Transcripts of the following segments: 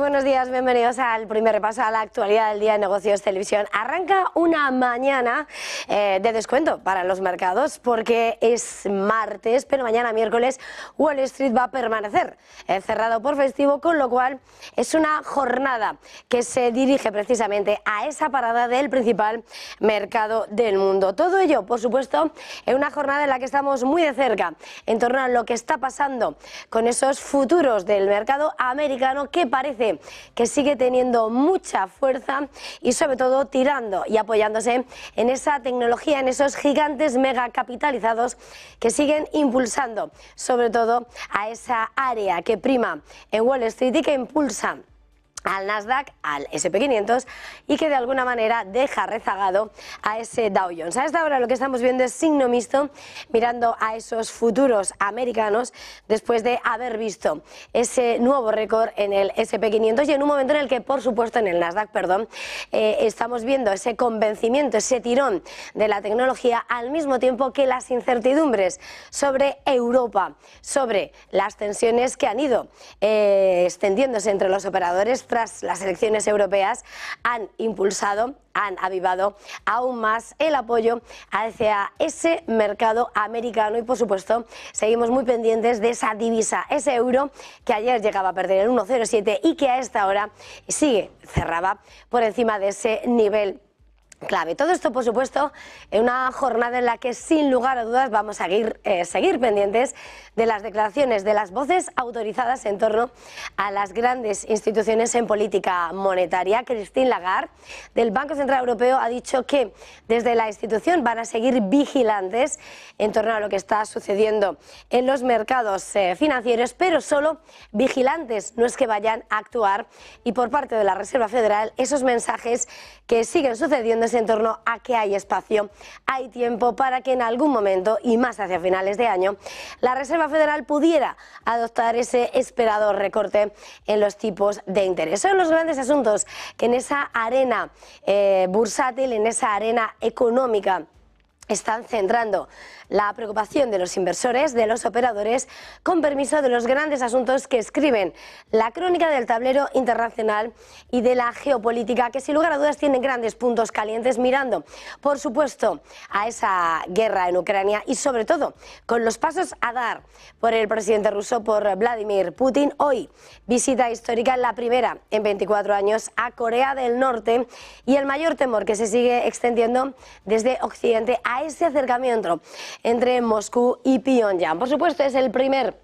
buenos días, bienvenidos al primer repaso a la actualidad del día de Negocios Televisión. Arranca una mañana de descuento para los mercados porque es martes, pero mañana miércoles Wall Street va a permanecer cerrado por festivo, con lo cual es una jornada que se dirige precisamente a esa parada del principal mercado del mundo. Todo ello, por supuesto, en una jornada en la que estamos muy de cerca en torno a lo que está pasando con esos futuros del mercado americano, que parece que sigue teniendo mucha fuerza y sobre todo tirando y apoyándose en esa tecnología, en esos gigantes mega capitalizados que siguen impulsando sobre todo a esa área que prima en Wall Street y que impulsa al Nasdaq, al S&P 500 y que de alguna manera deja rezagado a ese Dow Jones. A esta hora lo que estamos viendo es signo mixto, mirando a esos futuros americanos después de haber visto ese nuevo récord en el S&P 500 y en un momento en el que, por supuesto, en el Nasdaq, estamos viendo ese convencimiento, ese tirón de la tecnología, al mismo tiempo que las incertidumbres sobre Europa, sobre las tensiones que han ido extendiéndose entre los operadores tras las elecciones europeas, han impulsado, han avivado aún más el apoyo hacia ese mercado americano y, por supuesto, seguimos muy pendientes de esa divisa, ese euro que ayer llegaba a perder el 1,07 y que a esta hora cerraba por encima de ese nivel clave. Todo esto, por supuesto, en una jornada en la que, sin lugar a dudas, vamos a seguir pendientes de las declaraciones de las voces autorizadas en torno a las grandes instituciones en política monetaria. Christine Lagarde, del Banco Central Europeo, ha dicho que desde la institución van a seguir vigilantes en torno a lo que está sucediendo en los mercados financieros, pero solo vigilantes, no es que vayan a actuar. Y por parte de la Reserva Federal, esos mensajes que siguen sucediendo en torno a que hay espacio, hay tiempo para que en algún momento, y más hacia finales de año, la Reserva Federal pudiera adoptar ese esperado recorte en los tipos de interés. Son los grandes asuntos que en esa arena bursátil, en esa arena económica, están centrando la preocupación de los inversores, de los operadores, con permiso de los grandes asuntos que escriben la crónica del tablero internacional y de la geopolítica, que sin lugar a dudas tienen grandes puntos calientes, mirando, por supuesto, a esa guerra en Ucrania y sobre todo con los pasos a dar por el presidente ruso, por Vladimir Putin. Hoy, visita histórica, la primera en 24 años a Corea del Norte, y el mayor temor que se sigue extendiendo desde Occidente a ese acercamiento entre Moscú y Pyongyang. Por supuesto, es el primer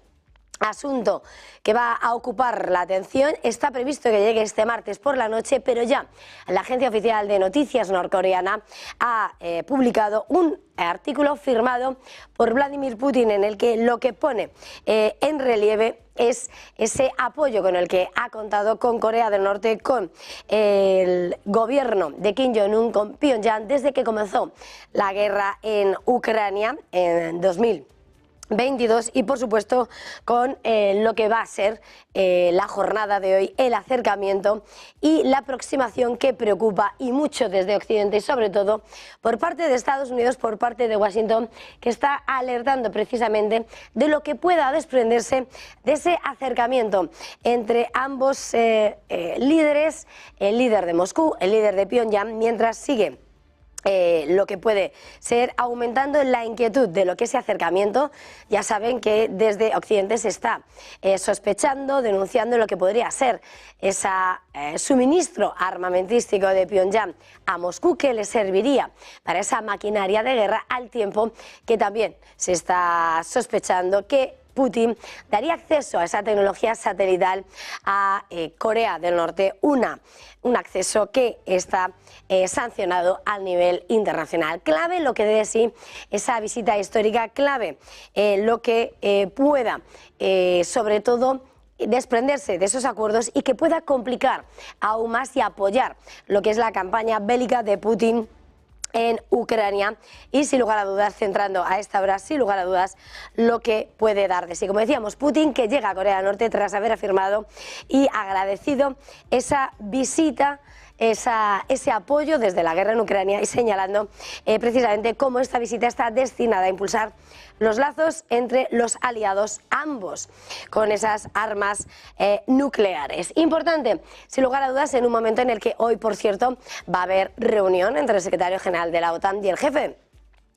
asunto que va a ocupar la atención. Está previsto que llegue este martes por la noche, pero ya la agencia oficial de noticias norcoreana ha publicado un artículo firmado por Vladimir Putin en el que lo que pone en relieve es ese apoyo con el que ha contado con Corea del Norte, con el gobierno de Kim Jong-un, con Pyongyang, desde que comenzó la guerra en Ucrania en 2022 y, por supuesto, con lo que va a ser la jornada de hoy, el acercamiento y la aproximación que preocupa y mucho desde Occidente y sobre todo por parte de Estados Unidos, por parte de Washington, que está alertando precisamente de lo que pueda desprenderse de ese acercamiento entre ambos líderes, el líder de Moscú, el líder de Pyongyang, mientras sigue lo que puede ser aumentando la inquietud de lo que ese acercamiento. Ya saben que desde Occidente se está sospechando, denunciando lo que podría ser ese suministro armamentístico de Pyongyang a Moscú, que le serviría para esa maquinaria de guerra, al tiempo que también se está sospechando que Putin daría acceso a esa tecnología satelital a Corea del Norte, un acceso que está sancionado a nivel internacional. Clave lo que dé de sí esa visita histórica, clave lo que pueda, sobre todo, desprenderse de esos acuerdos y que pueda complicar aún más y apoyar lo que es la campaña bélica de Putin en Ucrania y, sin lugar a dudas, centrando a esta hora, sin lugar a dudas, lo que puede dar de sí. Como decíamos, Putin, que llega a Corea del Norte tras haber afirmado y agradecido esa visita ese apoyo desde la guerra en Ucrania y señalando precisamente cómo esta visita está destinada a impulsar los lazos entre los aliados, ambos con esas armas nucleares. Importante, sin lugar a dudas, en un momento en el que hoy, por cierto, va a haber reunión entre el secretario general de la OTAN y el jefe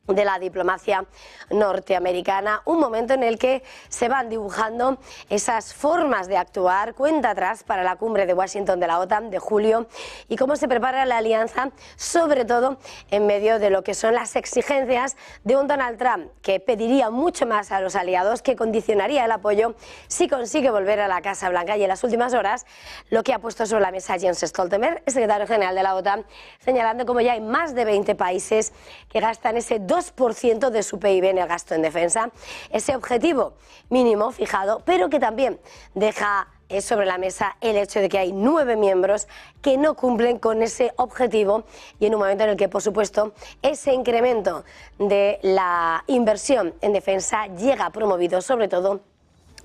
de la diplomacia norteamericana, un momento en el que se van dibujando esas formas de actuar, cuenta atrás para la cumbre de Washington de la OTAN de julio y cómo se prepara la alianza, sobre todo en medio de lo que son las exigencias de un Donald Trump que pediría mucho más a los aliados, que condicionaría el apoyo si consigue volver a la Casa Blanca. Y en las últimas horas lo que ha puesto sobre la mesa Jens Stoltenberg, el secretario general de la OTAN, señalando cómo ya hay más de 20 países que gastan ese 2% de su PIB en el gasto en defensa, ese objetivo mínimo fijado, pero que también deja sobre la mesa el hecho de que hay 9 miembros que no cumplen con ese objetivo y en un momento en el que, por supuesto, ese incremento de la inversión en defensa llega promovido sobre todo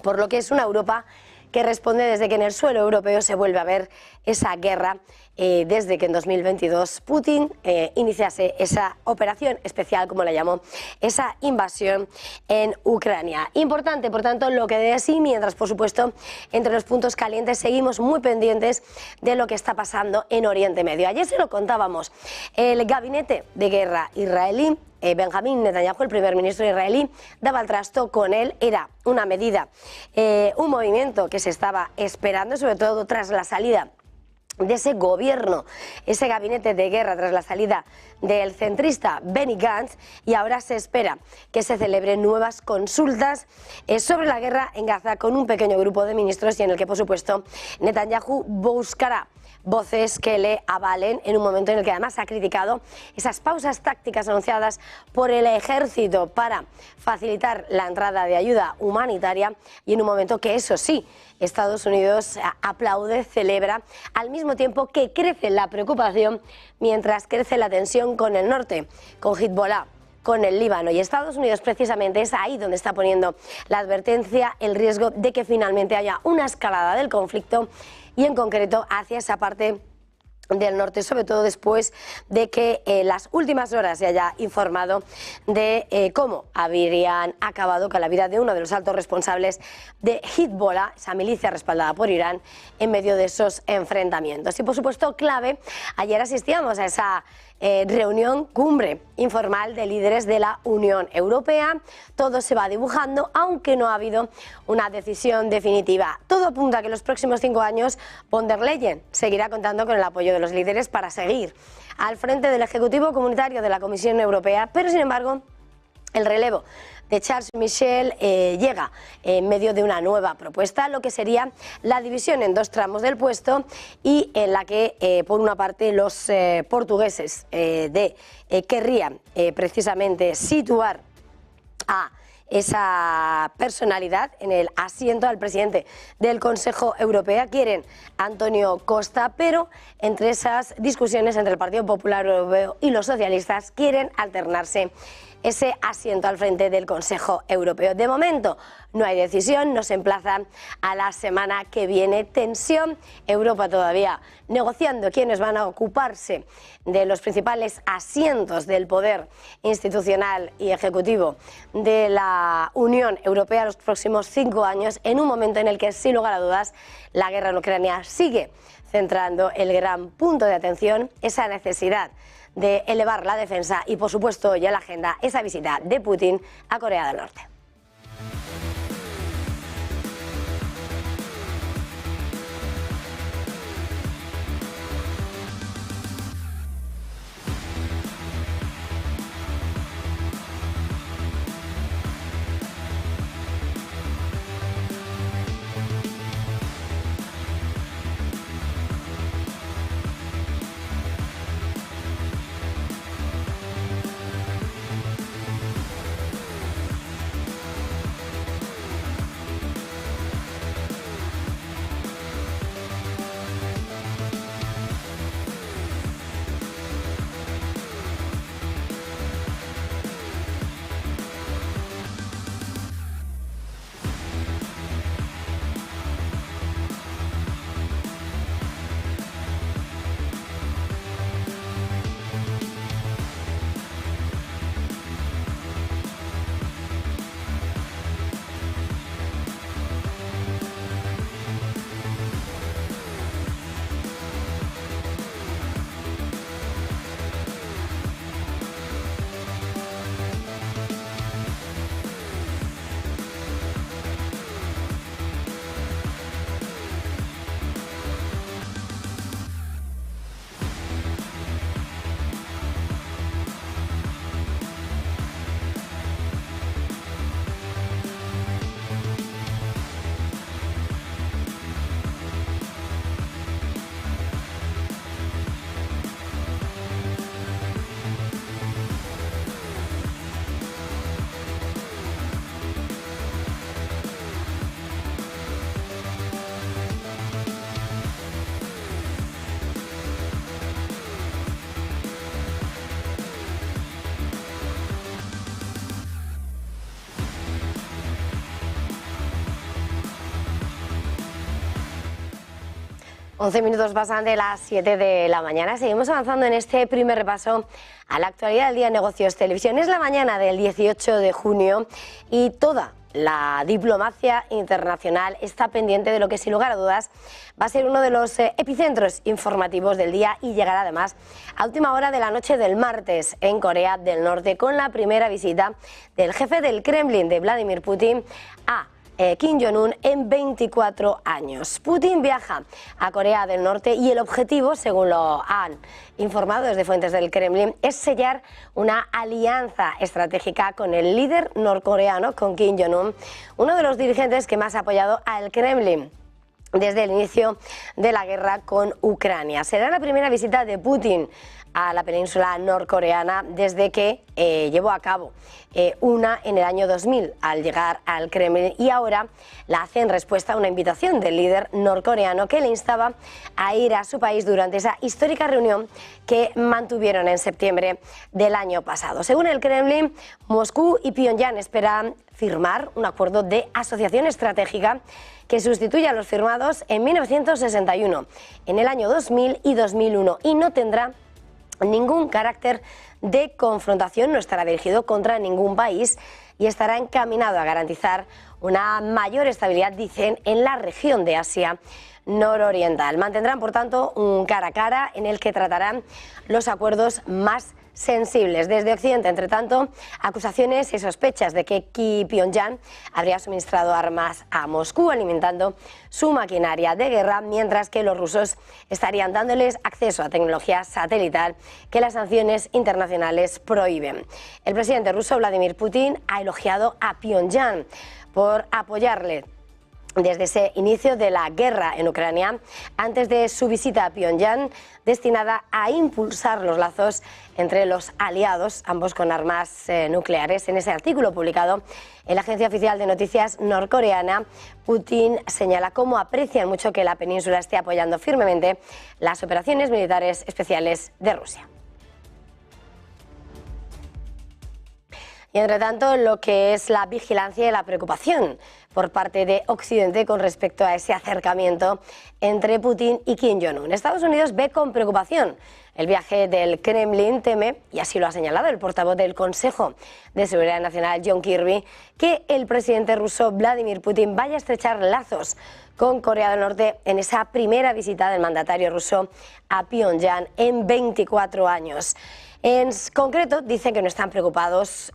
por lo que es una Europa que responde desde que en el suelo europeo se vuelve a ver esa guerra, desde que en 2022 Putin iniciase esa operación especial, como la llamó, esa invasión en Ucrania. Importante, por tanto, lo que de sí, mientras, por supuesto, entre los puntos calientes seguimos muy pendientes de lo que está pasando en Oriente Medio. Ayer se lo contábamos, el gabinete de guerra israelí, Benjamín Netanyahu, el primer ministro israelí, daba el trasto con él. Era una medida, un movimiento que se estaba esperando, sobre todo tras la salida de ese gobierno, ese gabinete de guerra tras la salida del centrista Benny Gantz, y ahora se espera que se celebren nuevas consultas sobre la guerra en Gaza con un pequeño grupo de ministros y en el que, por supuesto, Netanyahu buscará voces que le avalen en un momento en el que además ha criticado esas pausas tácticas anunciadas por el ejército para facilitar la entrada de ayuda humanitaria y en un momento que, eso sí, Estados Unidos aplaude, celebra, al mismo tiempo que crece la preocupación mientras crece la tensión con el norte, con Hezbollah, con el Líbano, y Estados Unidos precisamente es ahí donde está poniendo la advertencia, el riesgo de que finalmente haya una escalada del conflicto y en concreto hacia esa parte del norte, sobre todo después de que las últimas horas se haya informado de cómo habrían acabado con la vida de uno de los altos responsables de Hezbollah, esa milicia respaldada por Irán, en medio de esos enfrentamientos. Y por supuesto, clave, ayer asistíamos a esa reunión cumbre informal de líderes de la Unión Europea. Todo se va dibujando, aunque no ha habido una decisión definitiva. Todo apunta a que en los próximos 5 años von der Leyen seguirá contando con el apoyo de los líderes para seguir al frente del Ejecutivo Comunitario de la Comisión Europea, pero sin embargo el relevo de Charles Michel llega en medio de una nueva propuesta, lo que sería la división en 2 tramos del puesto y en la que, por una parte, los portugueses querrían precisamente situar a esa personalidad en el asiento al presidente del Consejo Europeo. Quieren Antonio Costa, pero entre esas discusiones entre el Partido Popular Europeo y los socialistas quieren alternarse ese asiento al frente del Consejo Europeo. De momento no hay decisión, nos emplazan a la semana que viene. Tensión, Europa todavía negociando quiénes van a ocuparse de los principales asientos del poder institucional y ejecutivo de la Unión Europea los próximos 5 años, en un momento en el que, sin lugar a dudas, la guerra en Ucrania sigue centrando el gran punto de atención, esa necesidad de elevar la defensa y, por supuesto, ya en la agenda esa visita de Putin a Corea del Norte. 11 minutos pasan de las 7 de la mañana. Seguimos avanzando en este primer repaso a la actualidad del día en Negocios Televisión. Es la mañana del 18 de junio y toda la diplomacia internacional está pendiente de lo que, sin lugar a dudas, va a ser uno de los epicentros informativos del día y llegará además a última hora de la noche del martes en Corea del Norte, con la primera visita del jefe del Kremlin, de Vladimir Putin, a Kim Jong-un en 24 años. Putin viaja a Corea del Norte y el objetivo, según lo han informado desde fuentes del Kremlin, es sellar una alianza estratégica con el líder norcoreano, con Kim Jong-un, uno de los dirigentes que más ha apoyado al Kremlin desde el inicio de la guerra con Ucrania. Será la primera visita de Putin a la península norcoreana desde que llevó a cabo una en el año 2000 al llegar al Kremlin, y ahora la hace en respuesta a una invitación del líder norcoreano que le instaba a ir a su país durante esa histórica reunión que mantuvieron en septiembre del año pasado. Según el Kremlin, Moscú y Pyongyang esperan firmar un acuerdo de asociación estratégica que sustituya a los firmados en 1961, en el año 2000 y 2001, y no tendrá ningún carácter de confrontación, no estará dirigido contra ningún país y estará encaminado a garantizar una mayor estabilidad, dicen, en la región de Asia nororiental. Mantendrán, por tanto, un cara a cara en el que tratarán los acuerdos más sensibles. Desde Occidente, entre tanto, acusaciones y sospechas de que Pyongyang habría suministrado armas a Moscú, alimentando su maquinaria de guerra, mientras que los rusos estarían dándoles acceso a tecnología satelital que las sanciones internacionales prohíben. El presidente ruso, Vladimir Putin, ha elogiado a Pyongyang por apoyarle desde ese inicio de la guerra en Ucrania, antes de su visita a Pyongyang, destinada a impulsar los lazos entre los aliados, ambos con armas nucleares. En ese artículo publicado en la agencia oficial de noticias norcoreana, Putin señala cómo aprecian mucho que la península esté apoyando firmemente las operaciones militares especiales de Rusia. Y entre tanto, lo que es la vigilancia y la preocupación por parte de Occidente con respecto a ese acercamiento entre Putin y Kim Jong-un. Estados Unidos ve con preocupación el viaje del Kremlin, teme, y así lo ha señalado el portavoz del Consejo de Seguridad Nacional, John Kirby, que el presidente ruso Vladimir Putin vaya a estrechar lazos con Corea del Norte en esa primera visita del mandatario ruso a Pyongyang en 24 años. En concreto, dicen que no están preocupados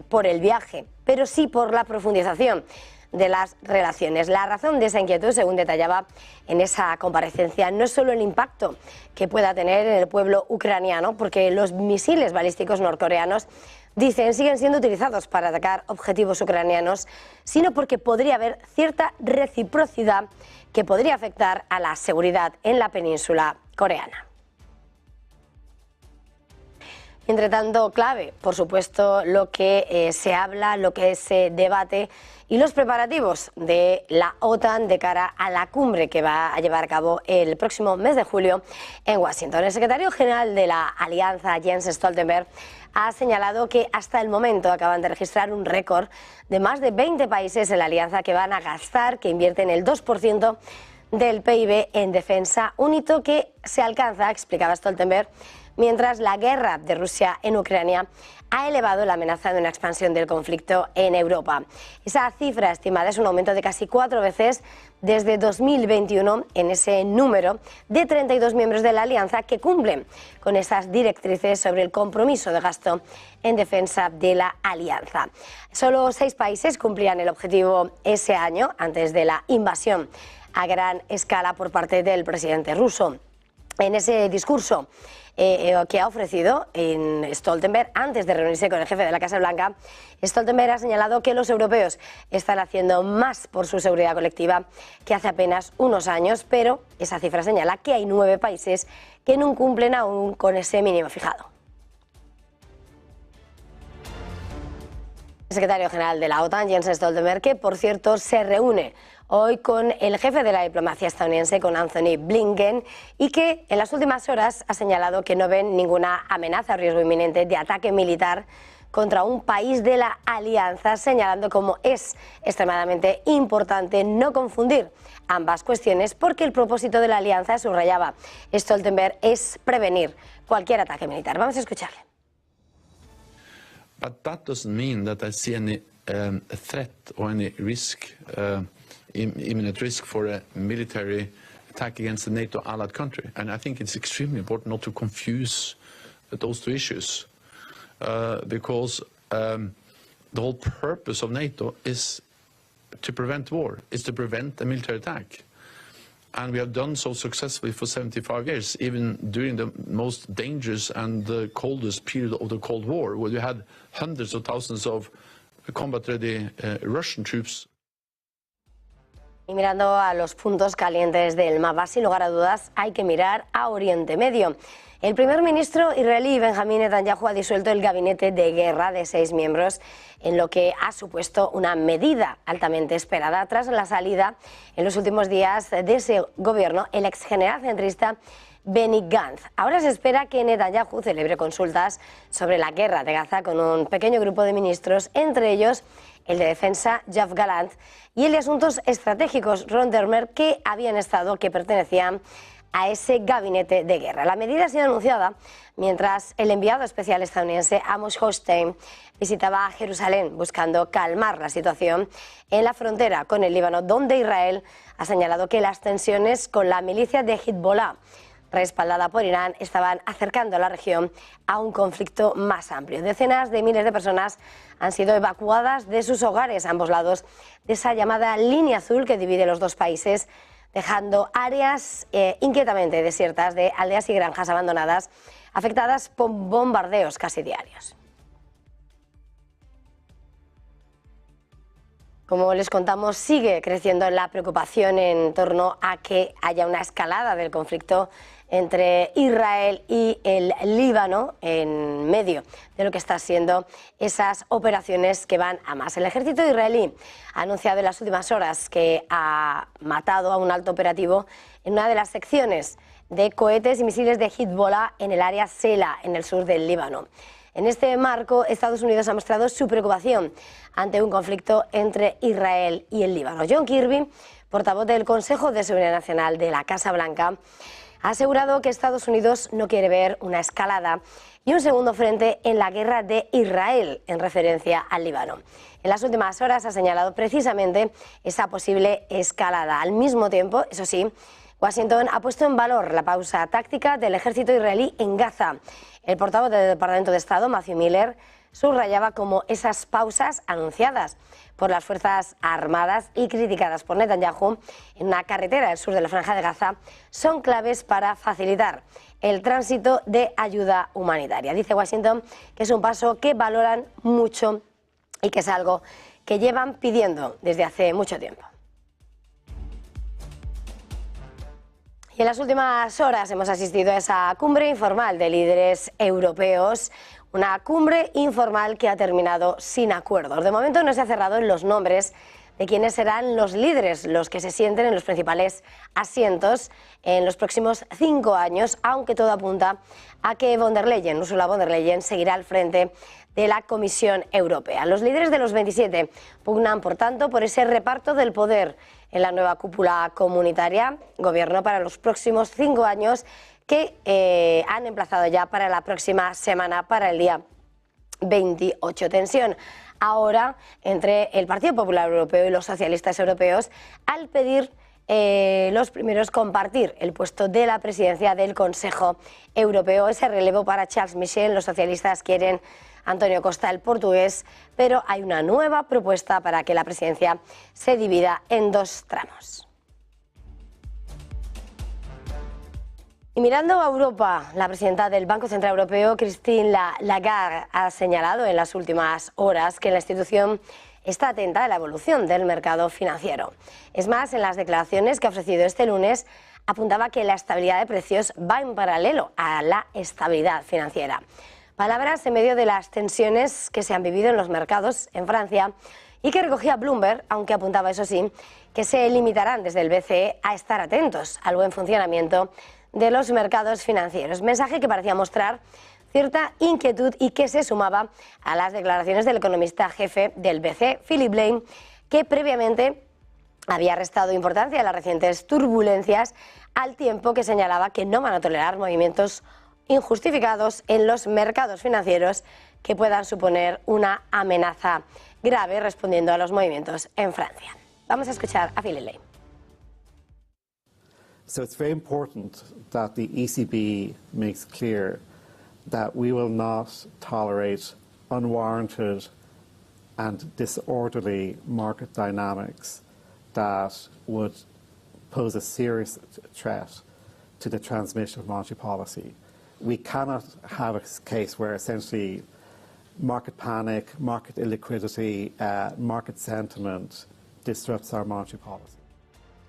por el viaje, pero sí por la profundización de las relaciones. La razón de esa inquietud, según detallaba en esa comparecencia, no es solo el impacto que pueda tener en el pueblo ucraniano, porque los misiles balísticos norcoreanos, dicen, siguen siendo utilizados para atacar objetivos ucranianos, sino porque podría haber cierta reciprocidad que podría afectar a la seguridad en la península coreana. Entre tanto, clave, por supuesto, lo que se habla, lo que se debate y los preparativos de la OTAN de cara a la cumbre que va a llevar a cabo el próximo mes de julio en Washington. El secretario general de la Alianza, Jens Stoltenberg, ha señalado que hasta el momento acaban de registrar un récord de más de 20 países en la alianza que van a gastar, que invierten el 2% del PIB en defensa, un hito que se alcanza, explicaba Stoltenberg, mientras la guerra de Rusia en Ucrania ha elevado la amenaza de una expansión del conflicto en Europa. Esa cifra estimada es un aumento de casi 4 veces desde 2021 en ese número de 32 miembros de la alianza que cumplen con esas directrices sobre el compromiso de gasto en defensa de la alianza. Solo 6 países cumplían el objetivo ese año, antes de la invasión a gran escala por parte del presidente ruso. En ese discurso que ha ofrecido en Stoltenberg antes de reunirse con el jefe de la Casa Blanca, Stoltenberg ha señalado que los europeos están haciendo más por su seguridad colectiva que hace apenas unos años, pero esa cifra señala que hay 9 países que no cumplen aún con ese mínimo fijado. El secretario general de la OTAN, Jens Stoltenberg, que por cierto se reúne hoy con el jefe de la diplomacia estadounidense, con Anthony Blinken, y que en las últimas horas ha señalado que no ven ninguna amenaza o riesgo inminente de ataque militar contra un país de la alianza, señalando cómo es extremadamente importante no confundir ambas cuestiones porque el propósito de la alianza, subrayaba Stoltenberg, es prevenir cualquier ataque militar. Vamos a escucharle. But that doesn't mean that I see any threat or any risk, imminent risk for a military attack against a NATO allied country. And I think it's extremely important not to confuse those two issues, because the whole purpose of NATO is to prevent war, is to prevent a military attack. And we have done so successfully for 75 years, even during the most dangerous and the coldest period of the Cold War, where we had hundreds of thousands of combat-ready Russian troops. Y mirando a los puntos calientes del mapa, sin lugar a dudas, hay que mirar a Oriente Medio. El primer ministro israelí Benjamín Netanyahu ha disuelto el gabinete de guerra de 6 miembros, en lo que ha supuesto una medida altamente esperada tras la salida en los últimos días de ese gobierno el ex general centrista Benny Gantz. Ahora se espera que Netanyahu celebre consultas sobre la guerra de Gaza con un pequeño grupo de ministros, entre ellos el de Defensa, Yoav Gallant, y el de Asuntos Estratégicos, Ron Dermer, que pertenecían a ese gabinete de guerra. La medida ha sido anunciada mientras el enviado especial estadounidense Amos Hochstein visitaba Jerusalén buscando calmar la situación en la frontera con el Líbano, donde Israel ha señalado que las tensiones con la milicia de Hezbollah, respaldada por Irán, estaban acercando a la región a un conflicto más amplio. Decenas de miles de personas han sido evacuadas de sus hogares a ambos lados de esa llamada línea azul que divide los dos países, dejando áreas inquietamente desiertas de aldeas y granjas abandonadas, afectadas por bombardeos casi diarios. Como les contamos, sigue creciendo la preocupación en torno a que haya una escalada del conflicto entre Israel y el Líbano en medio de lo que está siendo esas operaciones que van a más. El ejército israelí ha anunciado en las últimas horas que ha matado a un alto operativo en una de las secciones de cohetes y misiles de Hezbollah en el área Sela, en el sur del Líbano. En este marco, Estados Unidos ha mostrado su preocupación ante un conflicto entre Israel y el Líbano. John Kirby, portavoz del Consejo de Seguridad Nacional de la Casa Blanca, ha asegurado que Estados Unidos no quiere ver una escalada y un segundo frente en la guerra de Israel, en referencia al Líbano. En las últimas horas ha señalado precisamente esa posible escalada. Al mismo tiempo, eso sí, Washington ha puesto en valor la pausa táctica del ejército israelí en Gaza. El portavoz del Departamento de Estado, Matthew Miller, subrayaba como esas pausas anunciadas por las Fuerzas Armadas y criticadas por Netanyahu en una carretera del sur de la Franja de Gaza son claves para facilitar el tránsito de ayuda humanitaria. Dice Washington que es un paso que valoran mucho y que es algo que llevan pidiendo desde hace mucho tiempo. Y en las últimas horas hemos asistido a esa cumbre informal de líderes europeos, una cumbre informal que ha terminado sin acuerdos. De momento no se ha cerrado en los nombres de quiénes serán los líderes, los que se sienten en los principales asientos en los próximos 5 años, aunque todo apunta a que Ursula von der Leyen seguirá al frente de la Comisión Europea. Los líderes de los 27 pugnan, por tanto, por ese reparto del poder en la nueva cúpula comunitaria, gobierno para los próximos 5 años, que han emplazado ya para la próxima semana, para el día 28. Tensión ahora entre el Partido Popular Europeo y los socialistas europeos al pedir los primeros compartir el puesto de la presidencia del Consejo Europeo. Ese relevo para Charles Michel. Los socialistas quieren Antonio Costa, el portugués, pero hay una nueva propuesta para que la presidencia se divida en 2 tramos. Y mirando a Europa, la presidenta del Banco Central Europeo, Christine Lagarde, ha señalado en las últimas horas que la institución está atenta a la evolución del mercado financiero. Es más, en las declaraciones que ha ofrecido este lunes, apuntaba que la estabilidad de precios va en paralelo a la estabilidad financiera. Palabras en medio de las tensiones que se han vivido en los mercados en Francia y que recogía Bloomberg, aunque apuntaba, eso sí, que se limitarán desde el BCE a estar atentos al buen funcionamiento de los mercados financieros. Mensaje que parecía mostrar cierta inquietud y que se sumaba a las declaraciones del economista jefe del BCE, Philip Lane, que previamente había restado importancia a las recientes turbulencias, al tiempo que señalaba que no van a tolerar movimientos injustificados en los mercados financieros que puedan suponer una amenaza grave, respondiendo a los movimientos en Francia. Vamos a escuchar a Philip Lane. So it's very important that the ECB makes clear that we will not tolerate unwarranted and disorderly market dynamics that would pose a serious threat to the transmission of monetary policy. We cannot have a case where essentially market panic, market illiquidity, market sentiment disrupts our monetary policy.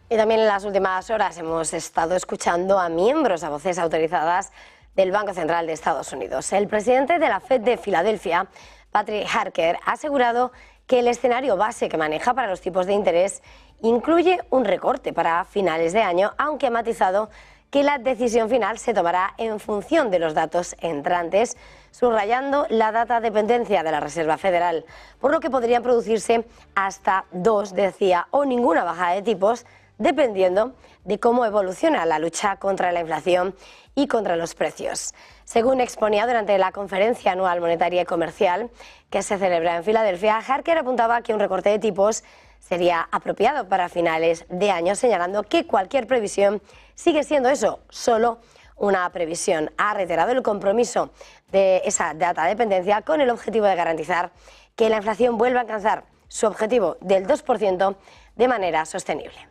Y también en las últimas horas hemos estado escuchando a miembros, a voces autorizadas del Banco Central de Estados Unidos. El presidente de la Fed de Filadelfia, Patrick Harker, ha asegurado que el escenario base que maneja para los tipos de interés incluye un recorte para finales de año, aunque ha matizado que la decisión final se tomará en función de los datos entrantes, subrayando la data dependencia de la Reserva Federal, por lo que podrían producirse hasta 2, decía, o ninguna bajada de tipos, dependiendo de cómo evoluciona la lucha contra la inflación y contra los precios. Según exponía durante la conferencia anual monetaria y comercial que se celebra en Filadelfia, Harker apuntaba que un recorte de tipos sería apropiado para finales de año, señalando que cualquier previsión sigue siendo eso, solo una previsión. Ha reiterado el compromiso de esa data dependencia con el objetivo de garantizar que la inflación vuelva a alcanzar su objetivo del 2% de manera sostenible.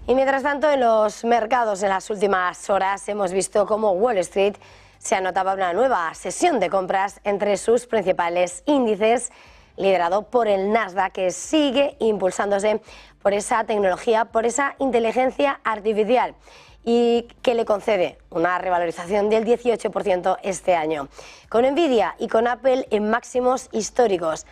Y mientras tanto, en los mercados en las últimas horas hemos visto cómo Wall Street se anotaba una nueva sesión de compras entre sus principales índices, liderado por el Nasdaq, que sigue impulsándose por esa tecnología, por esa inteligencia artificial y que le concede una revalorización del 18% este año. Con Nvidia y con Apple en máximos históricos.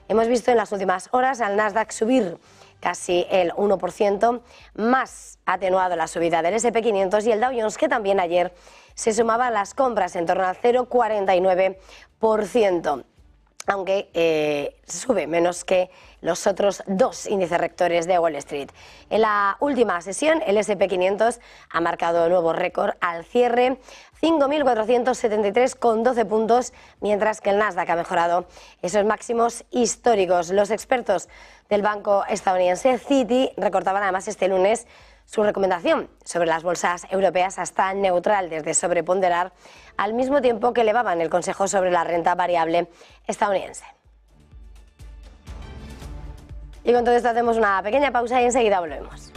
Hemos visto en las últimas horas al Nasdaq subir casi el 1%, más atenuado la subida del S&P 500 y el Dow Jones, que también ayer se sumaba a las compras en torno al 0,49%, aunque sube menos que los otros dos índices rectores de Wall Street. En la última sesión, el S&P 500 ha marcado nuevo récord al cierre, 5.473,12 puntos, mientras que el Nasdaq ha mejorado esos máximos históricos. Los expertos del banco estadounidense Citi recortaban además este lunes su recomendación sobre las bolsas europeas hasta neutral desde sobreponderar, al mismo tiempo que elevaban el consejo sobre la renta variable estadounidense. Y con todo esto hacemos una pequeña pausa y enseguida volvemos.